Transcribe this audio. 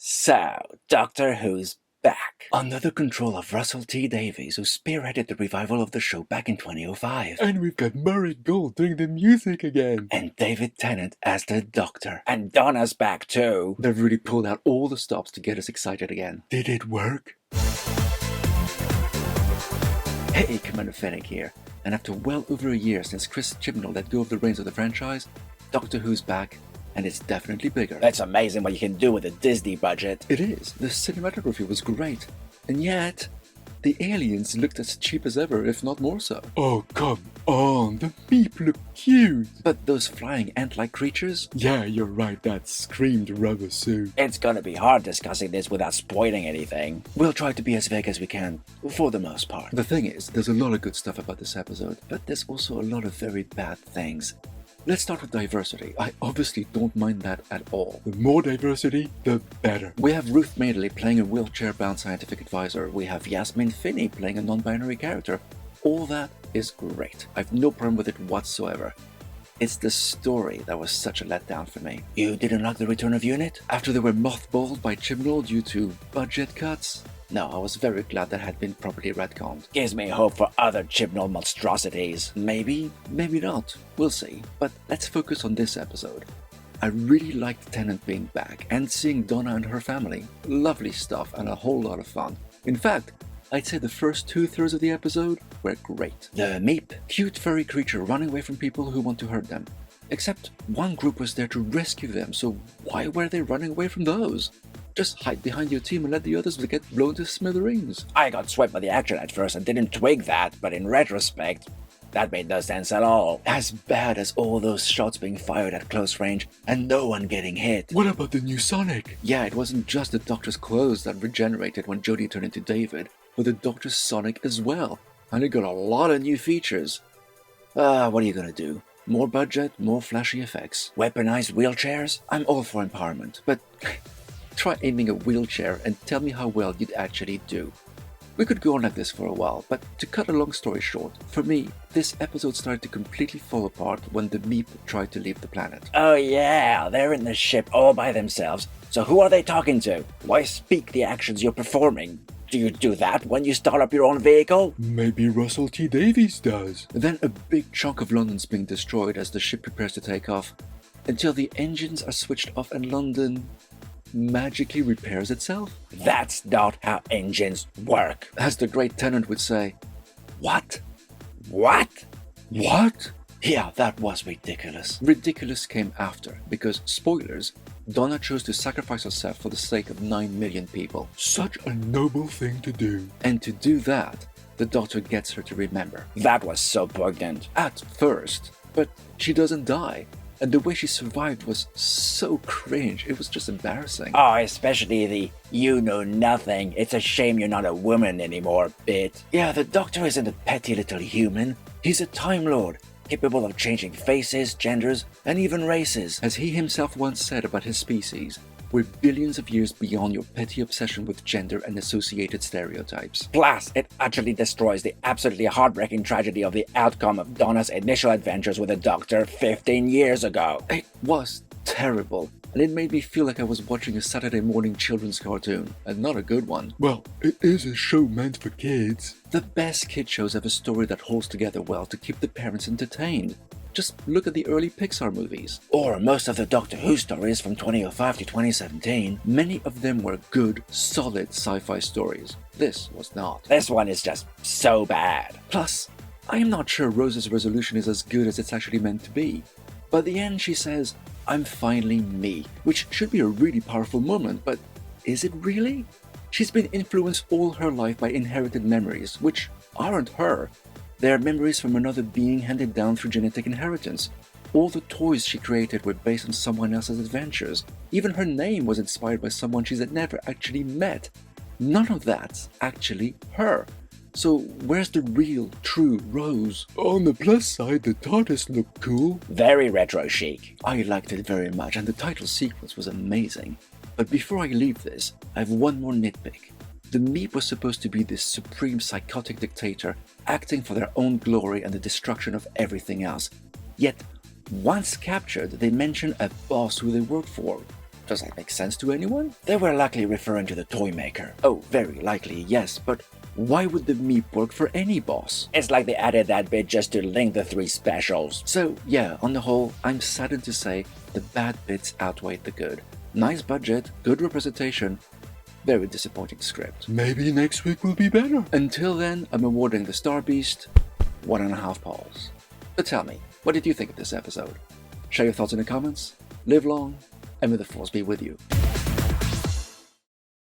So, Doctor Who's back. Under the control of Russell T Davies, who spearheaded the revival of the show back in 2005. And we've got Murray Gold doing the music again. And David Tennant as the Doctor. And Donna's back too. They've really pulled out all the stops to get us excited again. Did it work? Hey, Commander Fennec here. And after well over a year since Chris Chibnall let go of the reins of the franchise, Doctor Who's back. And it's definitely bigger. That's amazing what you can do with a Disney budget. It is. The cinematography was great. And yet, the aliens looked as cheap as ever, if not more so. Oh, come on. The meep look cute. But those flying ant-like creatures? Yeah, you're right. That screamed rubber suit. It's gonna be hard discussing this without spoiling anything. We'll try to be as vague as we can, for the most part. The thing is, there's a lot of good stuff about this episode, but there's also a lot of very bad things. Let's start with diversity. I obviously don't mind that at all. The more diversity, the better. We have Ruth Madeley playing a wheelchair-bound scientific advisor. We have Yasmin Finney playing a non-binary character. All that is great. I've no problem with it whatsoever. It's the story that was such a letdown for me. You didn't like the return of Unit? After they were mothballed by Chibnall due to budget cuts? No, I was very glad that had been properly retconned. Gives me hope for other Chibnall monstrosities. Maybe, maybe not. We'll see. But let's focus on this episode. I really liked Tennant being back and seeing Donna and her family. Lovely stuff and a whole lot of fun. In fact, I'd say the first 2/3 of the episode were great. The Meep, cute furry creature running away from people who want to hurt them. Except one group was there to rescue them, so why were they running away from those? Just hide behind your team and let the others get blown to smithereens. I got swept by the action at first and didn't twig that, but in retrospect, that made no sense at all. As bad as all those shots being fired at close range and no one getting hit. What about the new Sonic? Yeah, it wasn't just the Doctor's clothes that regenerated when Jodie turned into David, but the Doctor's Sonic as well. And it got a lot of new features. What are you gonna do? More budget, more flashy effects. Weaponized wheelchairs? I'm all for empowerment, but try aiming a wheelchair and tell me how well you'd actually do. We could go on like this for a while, but to cut a long story short, for me, this episode started to completely fall apart when the Meep tried to leave the planet. Oh yeah, they're in the ship all by themselves, so who are they talking to? Why speak the actions you're performing? Do you do that when you start up your own vehicle? Maybe Russell T Davies does. Then a big chunk of London's being destroyed as the ship prepares to take off, until the engines are switched off and London magically repairs itself? That's not how engines work. As the great Tennant would say. What? What? What? Yeah, that was ridiculous. Ridiculous came after, because, spoilers, Donna chose to sacrifice herself for the sake of 9 million people. Such a noble thing to do. And to do that, the Doctor gets her to remember. That was so poignant. At first. But she doesn't die. And the way she survived was so cringe, it was just embarrassing. Oh, especially the "you know nothing, it's a shame you're not a woman anymore" bit. Yeah, the Doctor isn't a petty little human. He's a Time Lord, capable of changing faces, genders, and even races. As he himself once said about his species, we're billions of years beyond your petty obsession with gender and associated stereotypes. Plus, it utterly destroys the absolutely heartbreaking tragedy of the outcome of Donna's initial adventures with the Doctor 15 years ago. It was terrible, and it made me feel like I was watching a Saturday morning children's cartoon, and not a good one. Well, it is a show meant for kids. The best kid shows have a story that holds together well to keep the parents entertained. Just look at the early Pixar movies. Or most of the Doctor Who stories from 2005 to 2017. Many of them were good, solid sci-fi stories. This was not. This one is just so bad. Plus, I am not sure Rose's resolution is as good as it's actually meant to be. By the end she says, "I'm finally me," which should be a really powerful moment, but is it really? She's been influenced all her life by inherited memories, which aren't her. They are memories from another being handed down through genetic inheritance. All the toys she created were based on someone else's adventures. Even her name was inspired by someone she's never actually met. None of that's actually her. So where's the real, true Rose? On the plus side, the TARDIS looked cool. Very retro chic. I liked it very much, and the title sequence was amazing. But before I leave this, I have one more nitpick. The Meep was supposed to be this supreme psychotic dictator, acting for their own glory and the destruction of everything else. Yet, once captured, they mention a boss who they work for. Does that make sense to anyone? They were likely referring to the toy maker. Oh, very likely, yes, but why would the meep work for any boss? It's like they added that bit just to link the 3 specials. So yeah, on the whole, I'm saddened to say the bad bits outweighed the good. Nice budget, good representation, very disappointing script. Maybe next week will be better. Until then, I'm awarding the Star Beast 1.5 paws. But tell me, what did you think of this episode? Share your thoughts in the comments. Live long, and may the Force be with you.